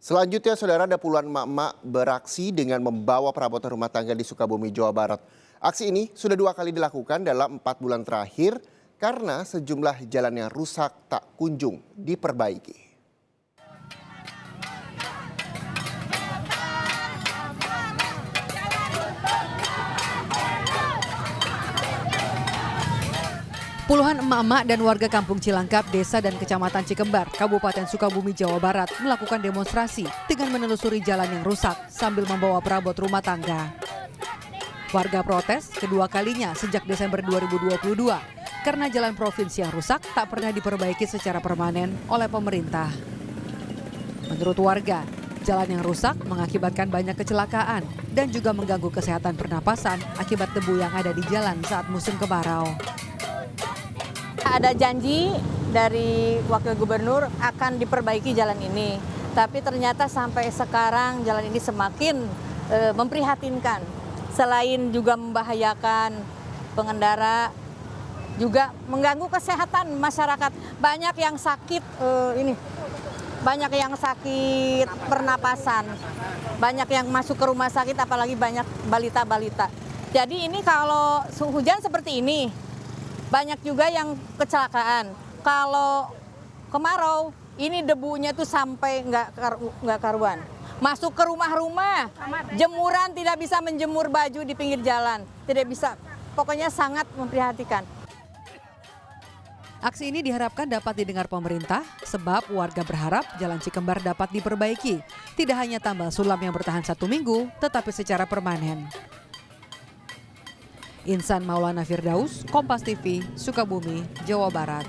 Selanjutnya, saudara, ada puluhan emak-emak beraksi dengan membawa perabotan rumah tangga di Sukabumi, Jawa Barat. Aksi ini sudah 2 kali dilakukan dalam 4 bulan terakhir karena sejumlah jalan yang rusak tak kunjung diperbaiki. Puluhan emak-emak dan warga kampung Cilangkap, desa dan kecamatan Cikembar, Kabupaten Sukabumi, Jawa Barat melakukan demonstrasi dengan menelusuri jalan yang rusak sambil membawa perabot rumah tangga. Warga protes kedua kalinya sejak Desember 2022 karena jalan provinsi yang rusak tak pernah diperbaiki secara permanen oleh pemerintah. Menurut warga, jalan yang rusak mengakibatkan banyak kecelakaan dan juga mengganggu kesehatan pernapasan akibat debu yang ada di jalan saat musim kemarau. Ada janji dari Wakil Gubernur akan diperbaiki jalan ini, tapi ternyata sampai sekarang jalan ini semakin memprihatinkan. Selain juga membahayakan pengendara, juga mengganggu kesehatan masyarakat. Banyak yang sakit banyak yang sakit pernapasan, banyak yang masuk ke rumah sakit, apalagi banyak balita-balita. Jadi ini kalau hujan seperti ini, banyak juga yang kecelakaan. Kalau kemarau, ini debunya tuh sampai nggak karuan. Masuk ke rumah-rumah, jemuran tidak bisa menjemur baju di pinggir jalan. Tidak bisa, pokoknya sangat memprihatinkan. Aksi ini diharapkan dapat didengar pemerintah sebab warga berharap jalan Cikembar dapat diperbaiki. Tidak hanya tambal sulam yang bertahan 1 minggu, tetapi secara permanen. Insan Maulana Firdaus, Kompas TV, Sukabumi, Jawa Barat.